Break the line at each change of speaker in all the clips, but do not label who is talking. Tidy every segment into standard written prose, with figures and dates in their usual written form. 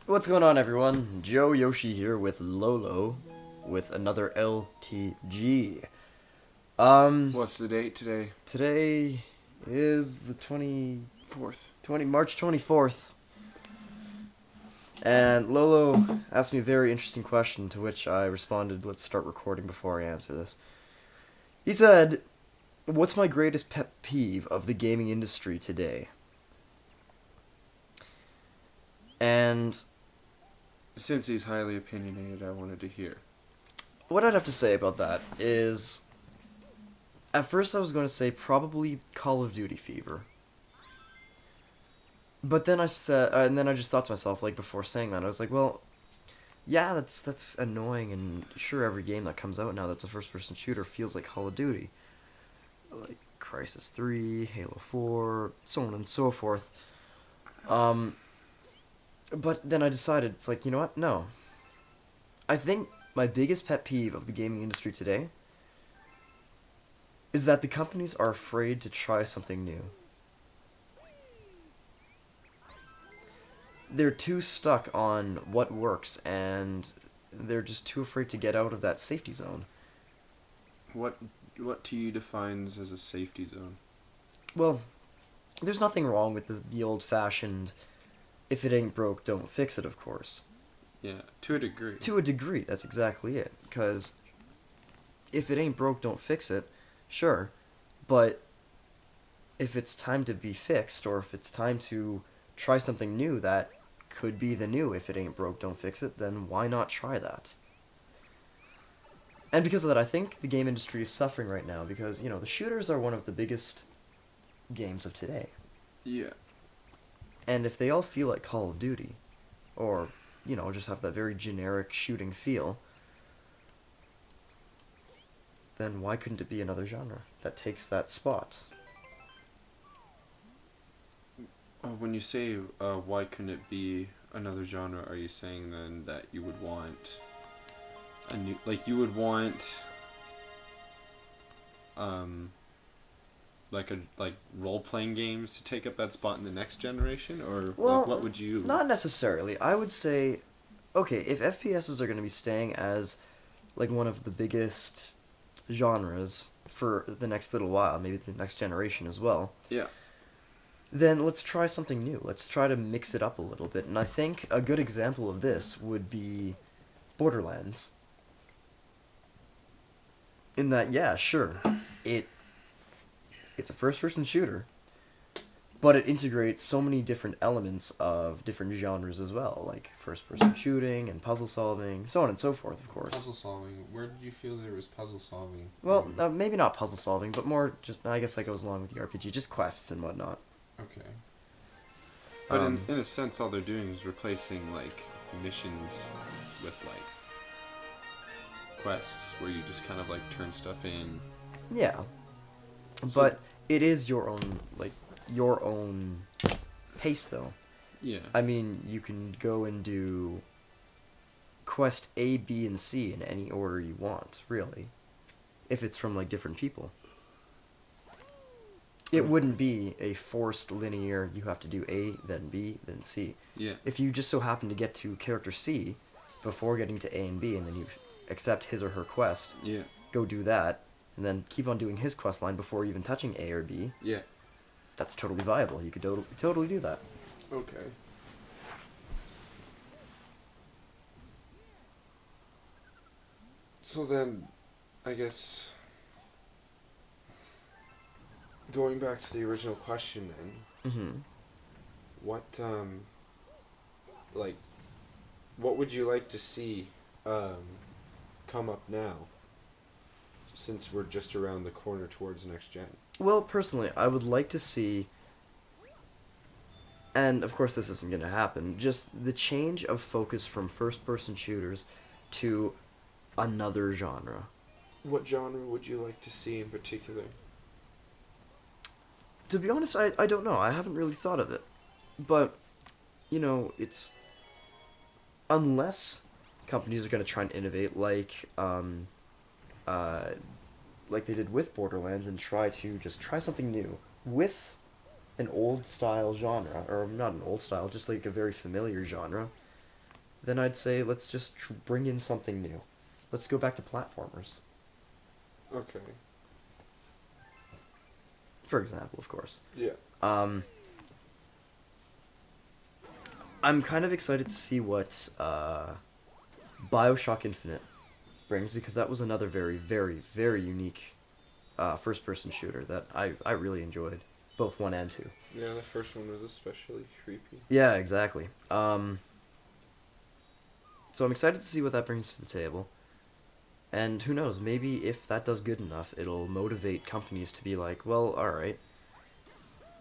What's going on, everyone? JoeYoshi here with Lolo with another LTG.
What's the date today?
Today is the
4th.
March 24th. And Lolo asked me a very interesting question to which I responded, let's start recording before I answer this. He said, "What's my greatest pet peeve of the gaming industry today?" And
Since he's highly opinionated, I wanted to hear.
what I'd have to say about that is, at first I was going to say probably Call of Duty fever. But then I said, and then I just thought to myself, like, before saying that, I was like, well, yeah, that's annoying, and sure, every game that comes out now that's a first-person shooter feels like Call of Duty. Like Crisis 3, Halo 4, so on and so forth. But then I decided, it's like, you know what? No. I think my biggest pet peeve of the gaming industry today is that the companies are afraid to try something new. They're too stuck on what works, and they're just too afraid to get out of that safety zone.
What to you defines as a safety zone?
Well, there's nothing wrong with the old-fashioned, if it ain't broke, don't fix it, of course.
Yeah, to a degree.
To a degree, that's exactly it. Because if it ain't broke, don't fix it, sure. But if it's time to be fixed, or if it's time to try something new that could be the new, if it ain't broke, don't fix it, then why not try that? And because of that, I think the game industry is suffering right now because, you know, the shooters are one of the biggest games of today.
Yeah.
And if they all feel like Call of Duty, or, you know, just have that very generic shooting feel, then why couldn't it be another genre that takes that spot?
When you say why couldn't it be another genre, are you saying then that you would want a new, like you would want like role playing games to take up that spot in the next generation, or
Well,
like what would you?
not necessarily. I would say, okay, if FPSs are going to be staying as like one of the biggest genres for the next little while, maybe the next generation as well,
Yeah.
then let's try something new. Let's try to mix it up a little bit. And I think a good example of this would be Borderlands. In that, yeah, sure, it's a first-person shooter, but it integrates so many different elements of different genres as well, like first-person shooting and puzzle solving, so on and so forth, of course.
Puzzle solving. Where did you feel there was puzzle solving?
Well, maybe not puzzle solving, but more just, I guess that goes along with the RPG, just quests and whatnot.
Okay. But
Um,
in a sense, all they're doing is replacing like missions with like quests, where you just kind of like turn stuff in.
Yeah,
So-
but it is your own, like, your own pace, though.
Yeah.
I mean, you can go and do quest A, B, and C in any order you want, really. If it's from, like, different people. It wouldn't be a forced linear, you have to do A, then B, then C.
Yeah.
If you just so happen to get to character C before getting to A and B, and then you accept his or her quest,
Yeah.
go do that, and then keep on doing his quest line before even touching A or B,
Yeah.
that's totally viable. You could totally do that.
Okay. So then, I guess, going back to the original question then,
Mm-hmm.
what, like, what would you like to see, come up now, since we're just around the corner towards next gen?
Well, personally, I would like to see, and of course this isn't going to happen, just the change of focus from first-person shooters to another genre.
What genre would you like to see in particular?
To be honest, I don't know. I haven't really thought of it. But, you know, it's... Unless companies are going to try and innovate like they did with Borderlands and try something new with an old style genre, or not an old style, just like a very familiar genre, then I'd say let's just bring in something new. Let's go back to platformers,
Okay.
for example, of course.
Yeah.
Um, I'm kind of excited to see what BioShock Infinite brings, because that was another very, very, very unique first-person shooter that I really enjoyed, both 1 and 2.
Yeah, the first one was especially creepy.
Yeah, exactly. So I'm excited to see what that brings to the table. And who knows, maybe if that does good enough, it'll motivate companies to be like, well, alright,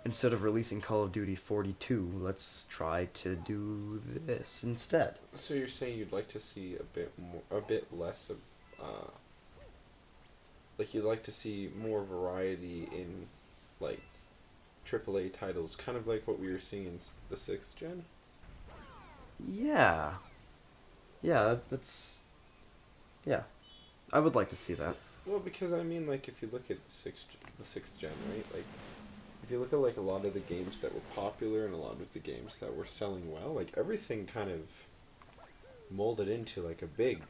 instead of releasing Call of Duty 42, let's try to do this instead.
So you're saying you'd like to see a bit less of, like you'd like to see more variety in, like, AAA titles, kind of like what we were seeing in the 6th gen?
Yeah. Yeah, that's... Yeah. I would like to see that.
Well, because I mean, like, if you look at the 6th gen, right? Like, if you look at, like, a lot of the games that were popular and a lot of the games that were selling well, like, everything kind of molded into, like, a big,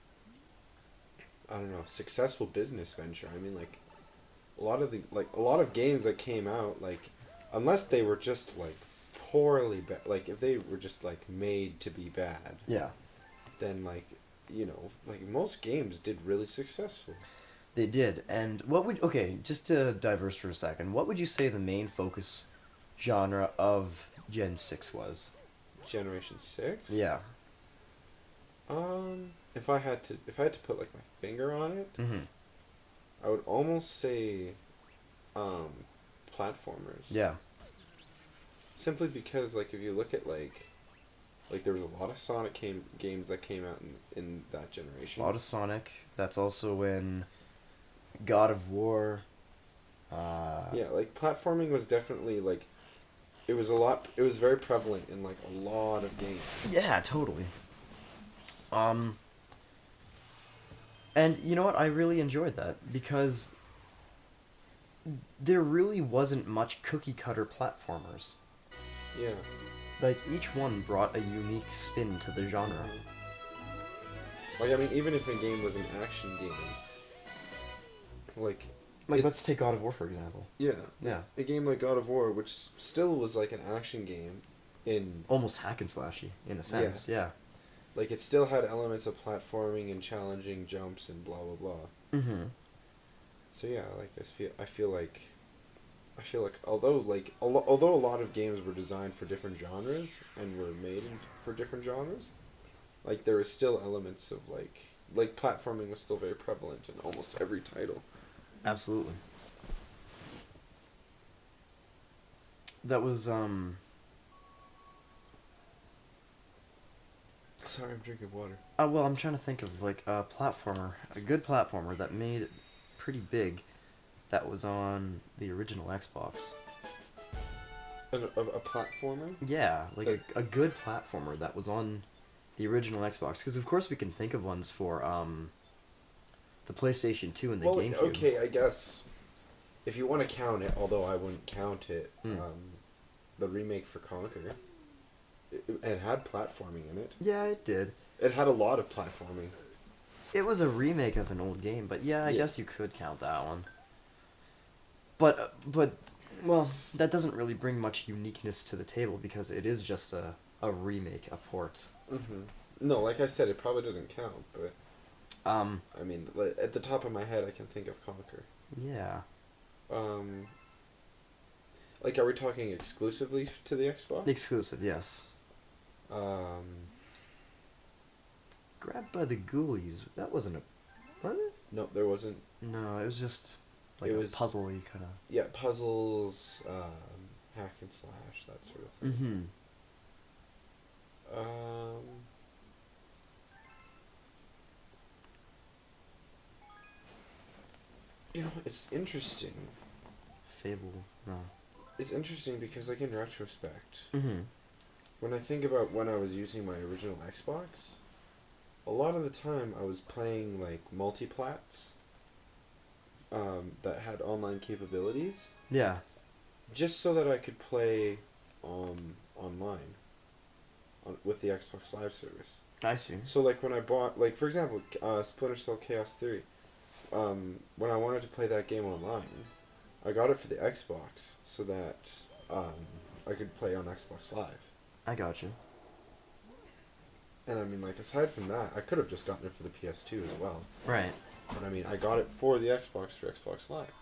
I don't know, successful business venture. I mean, like, a lot of games that came out, like, unless they were just, like, poorly bad, like, if they were just, like, made to be bad,
Yeah.
then, like, you know, like, most games did really successful.
They did. And what would... Okay, just to diverse for a second, what would you say the main focus genre of Gen 6 was?
Generation 6?
Yeah.
If I had to put, like, my finger on it,
Mm-hmm.
I would almost say, platformers.
Yeah.
Simply because, like, if you look at, like there was a lot of Sonic games that came out in that generation.
A lot of Sonic. That's also in God of War.
Yeah, like, platforming was definitely, like, it was very prevalent in, like, a lot of games.
Yeah, totally. And you know what? I really enjoyed that, because there really wasn't much cookie cutter platformers.
Yeah.
Like, each one brought a unique spin to the genre.
Like, I mean, even if a game was an action game, like...
Like, let's take God of War, for example.
Yeah.
Yeah.
A game like God of War, which still was, like, an action game in...
Almost hack and slashy, in a sense, yeah.
Like, it still had elements of platforming and challenging jumps and blah, blah, blah.
Mm-hmm.
So, yeah, like, I feel like although a lot of games were designed for different genres and were made for different genres, like, there was still elements of, like platforming was still very prevalent in almost every title.
Absolutely. That was,
Sorry, I'm drinking water.
well, I'm trying to think of, like, a good platformer that made it pretty big, that was on the original Xbox.
A platformer?
Yeah, like a good platformer that was on the original Xbox. Because, of course, we can think of ones for, the PlayStation 2 and the GameCube.
Okay, I guess, if you want to count it, although I wouldn't count it, the remake for Conquer, it had platforming in it.
Yeah, it did.
It had a lot of platforming.
It was a remake of an old game, but yeah, I guess you could count that one. But, well, that doesn't really bring much uniqueness to the table, because it is just a remake, a port.
Mm-hmm. No, like I said, it probably doesn't count, but... I mean, at the top of my head, I can think of Conquer.
Yeah.
Like, are we talking exclusively to the Xbox?
Exclusive, yes. Grabbed by the Ghoulies. That wasn't a... Was it?
No, there wasn't.
No, it was just like
It
a
was
puzzle-y kind of...
Yeah, puzzles, hack and slash, that sort of thing.
Mm-hmm.
You know, it's interesting.
Fable, no.
It's interesting because, like, in retrospect,
Mm-hmm.
when I think about when I was using my original Xbox, a lot of the time I was playing, like, multiplats that had online capabilities.
Yeah.
Just so that I could play online. with the Xbox Live service.
I see.
So like when I bought, like for example, Splinter Cell Chaos 3, when I wanted to play that game online, I got it for the Xbox so that I could play on Xbox Live.
I got you.
And I mean, like, aside from that, I could have just gotten it for the PS2 as well.
Right.
But I mean, I got it for the Xbox for Xbox Live.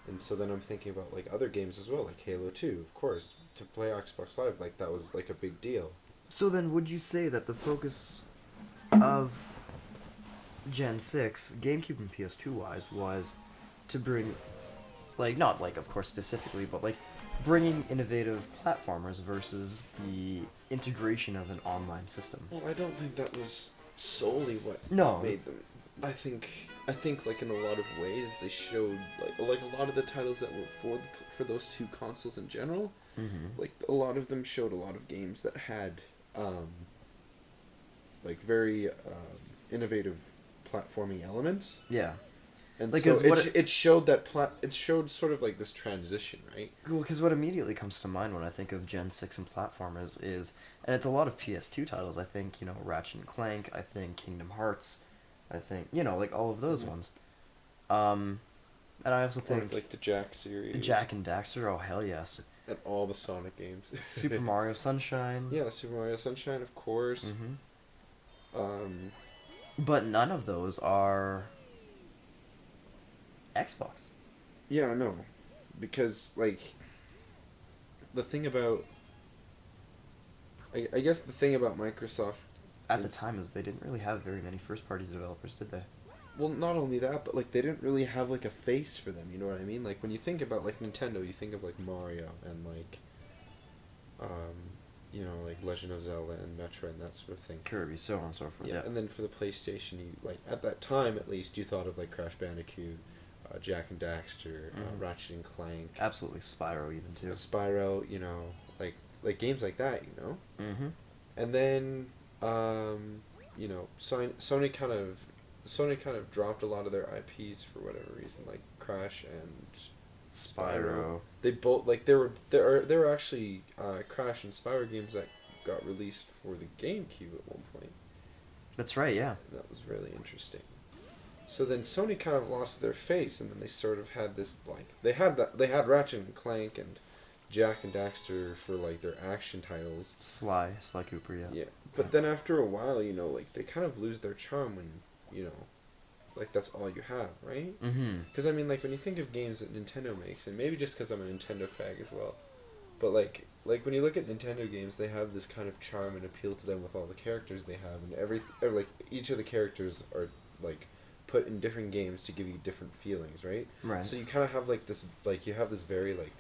And so then I'm thinking about, like, other games as well, like Halo 2, of course. To play Xbox Live, like, that was, like, a big deal.
So then, would you say that the focus of Gen 6, GameCube and PS2 wise, was to bring, like, not, like, of course, specifically, but, like, bringing innovative platformers versus the integration of an online system?
Well, I don't think that was solely what
No.
made them. I think like in a lot of ways they showed like a lot of the titles that were for those two consoles in general.
Mm-hmm.
Like a lot of them showed a lot of games that had like very innovative platforming elements.
Yeah.
And
Like,
so
'cause what
it showed that it showed sort of like this transition, right?
Well, because what immediately comes to mind when I think of Gen 6 and platformers is, and it's a lot of PS2 titles, I think, Ratchet and Clank, I think Kingdom Hearts, I think, like all of those ones. And I also
Or
think
like the Jack series.
Jack and Daxter, oh hell yes.
And all the Sonic games.
Super Mario Sunshine.
Yeah, Super Mario Sunshine, of course.
Mm-hmm. But none of those are Xbox.
Yeah, I know. Because, like, the thing about... I guess the thing about Microsoft...
At the time is they didn't really have very many first-party developers, did they?
Well, not only that, but, like, they didn't really have, like, a face for them, you know what I mean? Like, when you think about, like, Nintendo, you think of, like, Mario and, like, like, Legend of Zelda and Metroid and that sort of thing.
Kirby, so on and so forth, yeah.
And then for the PlayStation, you, like, at that time, at least, you thought of, like, Crash Bandicoot, Jack and Daxter, Ratchet and Clank.
Absolutely, Spyro even, too.
Spyro, like, games like that,
Mm-hmm.
And then, Sony kind of dropped a lot of their IPs for whatever reason, like Crash and Spyro. They both there were actually Crash and Spyro games that got released for the GameCube at one point.
That's right, yeah.
And that was really interesting. So then Sony kind of lost their face, and then they sort of had this they had Ratchet and Clank and Jack and Daxter for like their action titles.
Sly Cooper, yeah.
Yeah, but then after a while, like they kind of lose their charm when like that's all you have, right?
Mm-hmm.
Because I mean, like when you think of games that Nintendo makes, and maybe just because I'm a Nintendo fag as well, but like when you look at Nintendo games, they have this kind of charm and appeal to them with all the characters they have, and like each of the characters are like put in different games to give you different feelings, right?
Right.
So you kind of have like this, like you have this very like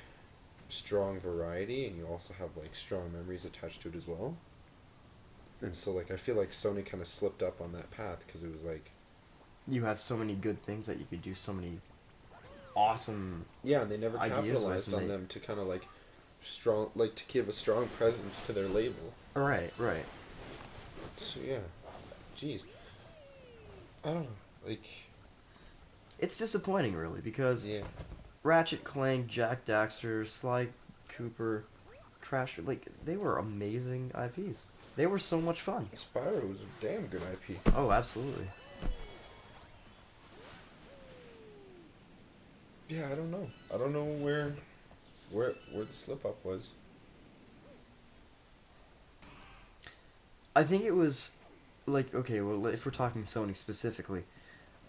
strong variety, and you also have like strong memories attached to it as well. And so like I feel like Sony kind of slipped up on that path because it was like
you have so many good things that you could do, so many awesome
and they never
ideas
capitalized on them to kind of like to give a strong presence to their label.
Right.
So yeah, jeez, I don't know, like
it's disappointing really because
yeah.
Ratchet, Clank, Jack Daxter, Sly Cooper, Crash, like they were amazing IPs. They were so much fun.
Spyro was a damn good IP.
Oh, absolutely.
Yeah, I don't know. I don't know where the slip up was.
I think it was, like, okay, well, if we're talking Sony specifically,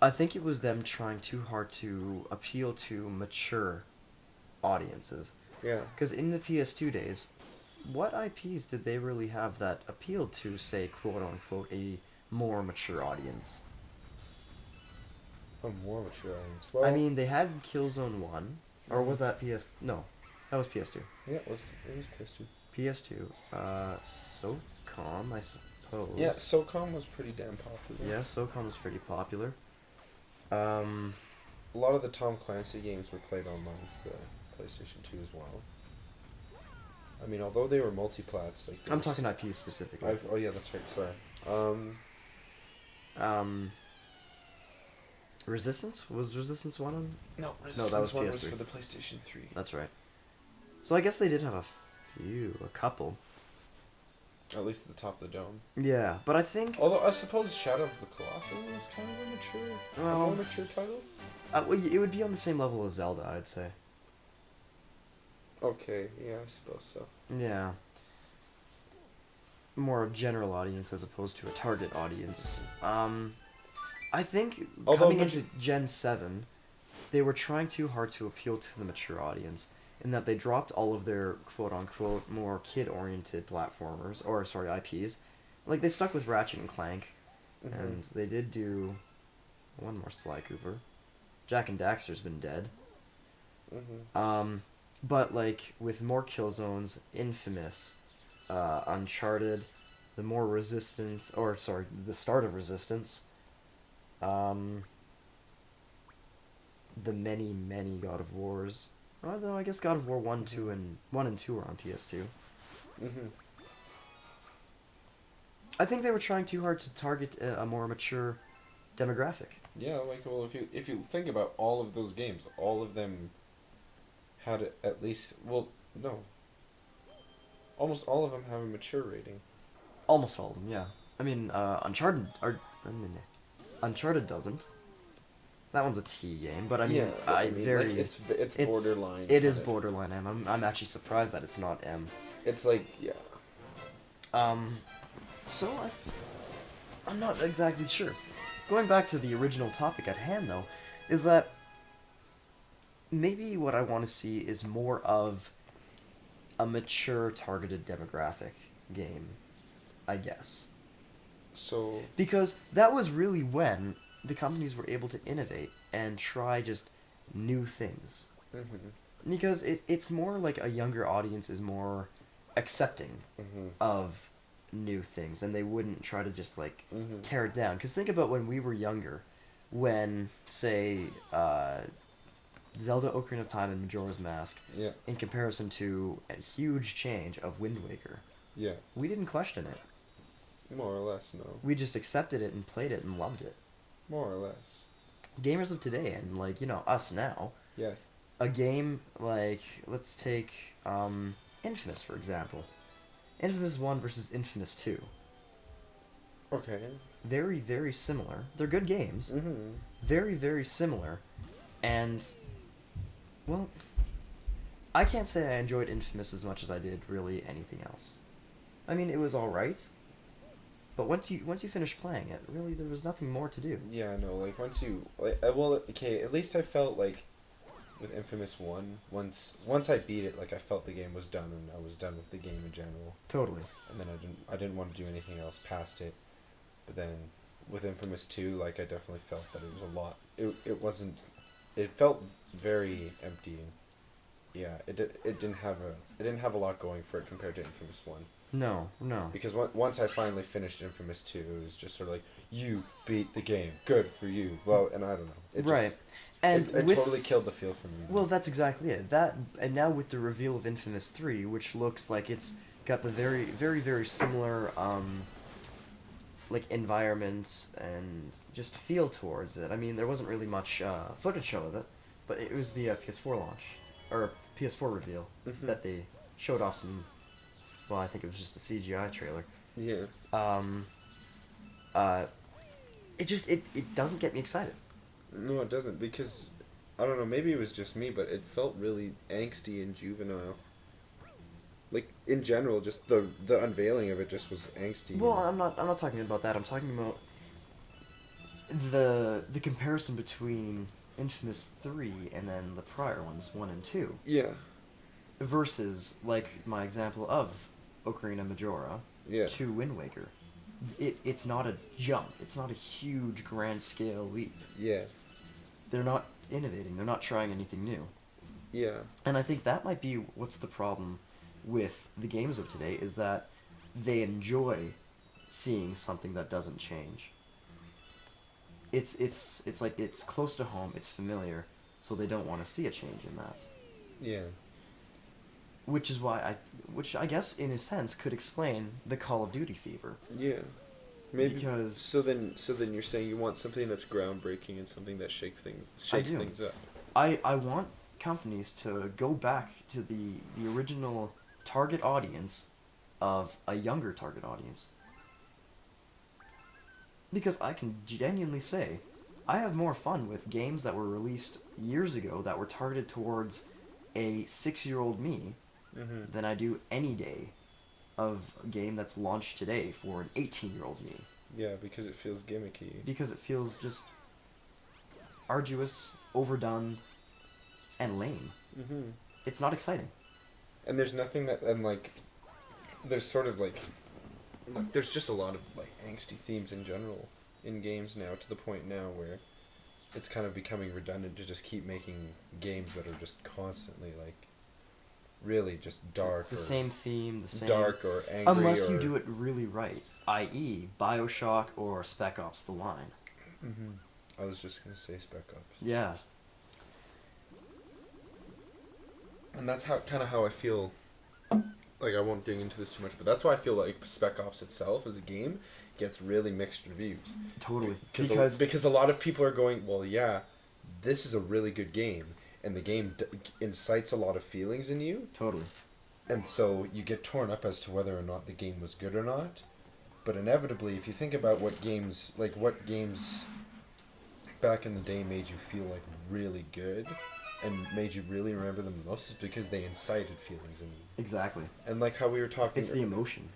I think it was them trying too hard to appeal to mature audiences.
Yeah.
Because in the PS2 days, what IPs did they really have that appealed to, say, quote-unquote, a more mature audience?
A more mature audience. Well,
I mean, they had Killzone 1, or was that PS... No, that was PS2.
Yeah, it was PS2.
PS2. SOCOM, I suppose.
Yeah, SOCOM was pretty damn popular.
Yeah, SOCOM was pretty popular.
A lot of the Tom Clancy games were played online for the PlayStation 2 as well. I mean, although they were multiplats, like
I'm talking IP specifically.
Oh yeah, that's right. Sorry.
Resistance? Was Resistance 1 on?
No, Resistance
that was
1
PS3.
was for the PlayStation 3.
That's right. So I guess they did have a couple.
At least at the top of the dome.
Yeah, but I think
Although I suppose Shadow of the Colossus is kind of a more
well,
mature title.
it would be on the same level as Zelda, I'd say.
Okay, yeah, I suppose so.
Yeah, more a general audience as opposed to a target audience. I think
Although
coming into Gen 7, they were trying too hard to appeal to the mature audience in that they dropped all of their quote unquote more kid oriented platformers, or sorry, IPs. Like they stuck with Ratchet and Clank, and they did do one more Sly Cooper. Jack and Daxter's been dead. But like with more kill zones, Infamous, Uncharted, the more Resistance, or sorry, the start of Resistance, um, the many God of Wars. Although I guess God of War 1, 2, and 1 and 2 are on PS2. I think they were trying too hard to target a more mature demographic.
Yeah, like well, if you think about all of those games, all of them had at least no, almost all of them have a mature rating.
Almost all of them, yeah. I mean, Uncharted doesn't. That one's a T game, but I mean,
Yeah, but
I
I mean,
very.
like it's borderline.
It is
kind of.
borderline M. I'm actually surprised that it's not M.
It's like yeah.
So I'm not exactly sure. Going back to the original topic at hand, though, is that maybe what I want to see is more of a mature, targeted demographic game, I guess.
So
Because that was really when the companies were able to innovate and try just new things. Because it's more like a younger audience is more accepting of new things, and they wouldn't try to just like tear it down. Because think about when we were younger, when say Zelda: Ocarina of Time and Majora's Mask,
yeah,
in comparison to a huge change of Wind Waker,
yeah,
we didn't question it.
more or less, no,
We just accepted it and played it and loved it.
more or less,
Gamers of today and like us now,
yes,
a game like let's take Infamous for example. Infamous 1 versus Infamous 2.
okay,
Very similar. They're good games. Very similar. And well, I can't say I enjoyed Infamous as much as I did really anything else. I mean, it was all right. But once you finish playing it, really there was nothing more to do.
yeah, no, like once you like, okay, at least I felt like with Infamous 1, once I beat it, like I felt the game was done and I was done with the game in general.
Totally.
And then I didn't want to do anything else past it. But then with Infamous 2, like I definitely felt that it was a lot. It felt very empty. And yeah, it didn't have a lot going for it compared to Infamous 1.
No.
Because once I finally finished Infamous 2, it was just sort of like, you beat the game, good for you. Well, and I don't know.
Right. And
it totally killed the feel for me.
Well, that's exactly it. And now with the reveal of Infamous 3, which looks like it's got the very similar like environment and just feel towards it. I mean, there wasn't really much footage shown of it, but it was the PS4 launch or PS4 reveal that they showed off some. Well, I think it was just a CGI trailer.
Yeah.
It doesn't get me excited.
No, it doesn't, because I don't know, maybe it was just me, but it felt really angsty and juvenile. Like in general, just the unveiling of it just was angsty.
Well, I'm not talking about that. I'm talking about the comparison between Infamous 3 and then the prior ones, 1 and 2.
Yeah.
Versus like my example of Ocarina of Majora to Wind Waker. It's not a jump. It's not a huge grand scale leap.
Yeah.
They're not innovating. They're not trying anything new.
Yeah.
And I think that might be what's the problem with the games of today is that they enjoy seeing something that doesn't change. It's like it's close to home, it's familiar, so they don't want to see a change in that.
Yeah.
Which I guess in a sense could explain the Call of Duty fever.
Yeah. Maybe
because
so then you're saying you want something that's groundbreaking and something that shakes things up.
I want companies to go back to the original target audience of a younger target audience. Because I can genuinely say, I have more fun with games that were released years ago that were targeted towards a 6-year-old me than I do any day of a game that's launched today for an 18-year-old me.
Yeah, because it feels gimmicky.
Because it feels just arduous, overdone, and lame. It's not exciting.
And there's nothing that, and like, there's sort of like, there's just a lot of like angsty themes in general in games now, to the point now where it's kind of becoming redundant to just keep making games that are just constantly like really just dark.
The same theme, the same...
Dark or angry.
Unless you do it really right, i.e. BioShock or Spec Ops The Line.
I was just going to say Spec Ops.
Yeah.
And that's kind of how I feel. Like, I won't dig into this too much, but that's why I feel like Spec Ops itself as a game gets really mixed reviews.
Totally.
Because a lot of people are going, well, yeah, this is a really good game, and the game incites a lot of feelings in you.
Totally.
And so you get torn up as to whether or not the game was good or not. But inevitably, if you think about what games back in the day made you feel like really good and made you really remember them the most, is because they incited feelings in you.
Exactly.
And like how we were talking...
It's the emotion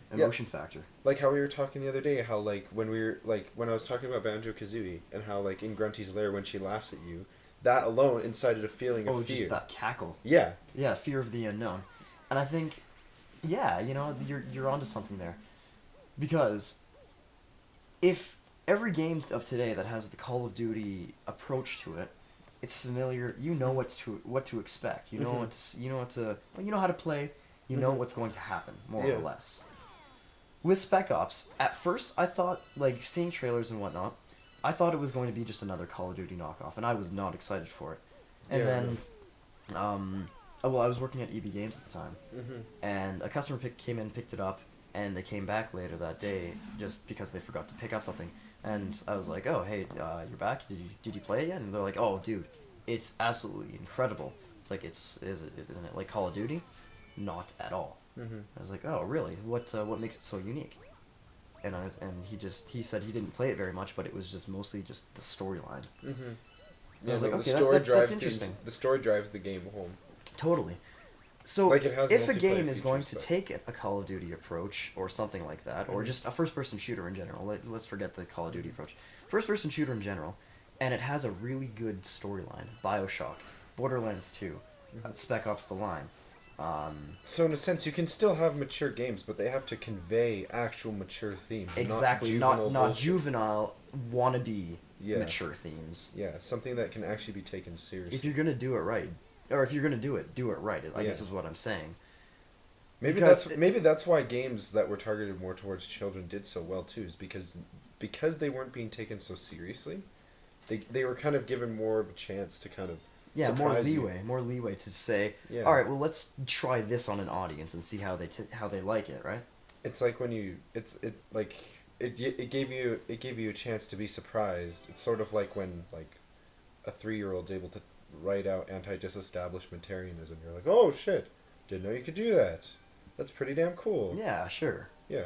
factor.
Like how we were talking the other day, how like when I was talking about Banjo-Kazooie, and how like in Grunty's lair when she laughs at you, that alone incited a feeling of fear.
Oh, just that cackle.
Yeah.
Yeah, fear of the unknown. And I think, yeah, you know, you're onto something there. Because if every game of today that has the Call of Duty approach to it, it's familiar. You know what to expect. You know you know how to play. You know what's going to happen, more or less. With Spec Ops, at first I thought, like, seeing trailers and whatnot, I thought it was going to be just another Call of Duty knockoff, and I was not excited for it. And then, I was working at EB Games at the time, and a customer came in, picked it up, and they came back later that day just because they forgot to pick up something. And I was like, oh, hey, you're back? Did you play it yet? And they're like, oh, dude, it's absolutely incredible. It's like, isn't it like Call of Duty? Not at all. I was like, oh, really? What makes it so unique? And he said he didn't play it very much, but it was just mostly just the storyline. I was like, okay, that's interesting.
The story drives the game home.
Totally. So
like it has
if a game
features,
is going to take a Call of Duty approach or something like that, or just a first-person shooter in general, let's forget the Call of Duty approach, first-person shooter in general, and it has a really good storyline, BioShock, Borderlands 2, Spec Ops The Line.
So in a sense, you can still have mature games, but they have to convey actual mature themes.
Exactly, not juvenile wannabe mature themes.
Yeah, something that can actually be taken seriously.
If you're gonna do it right, or if you're gonna do it right. I guess is what I'm saying.
Maybe that's why games that were targeted more towards children did so well too, is because they weren't being taken so seriously. They were kind of given more of a chance to kind of
more leeway to say, all right, well, let's try this on an audience and see how they like it, right?
It's like when it gave you a chance to be surprised. It's sort of like when like a 3-year-old's able to write out anti-disestablishmentarianism. You're like, oh shit, didn't know you could do that. That's pretty damn cool.
Yeah, sure.
Yeah.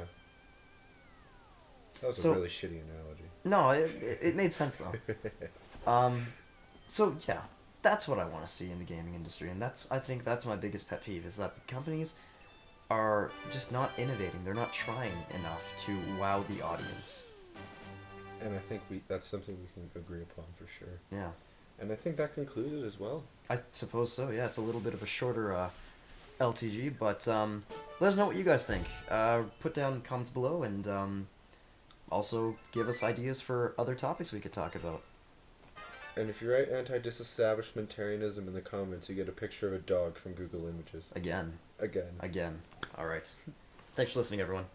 That was a really shitty analogy.
No, it made sense though. So yeah, that's what I want to see in the gaming industry, and I think that's my biggest pet peeve, is that the companies are just not innovating. They're not trying enough to wow the audience.
And I think that's something we can agree upon for sure.
Yeah.
And I think that concludes it as well.
I suppose so, yeah. It's a little bit of a shorter LTG, but let us know what you guys think. Put down comments below, and also give us ideas for other topics we could talk about.
And if you write anti-disestablishmentarianism in the comments, you get a picture of a dog from Google Images.
Again.
Alright.
Thanks for listening, everyone.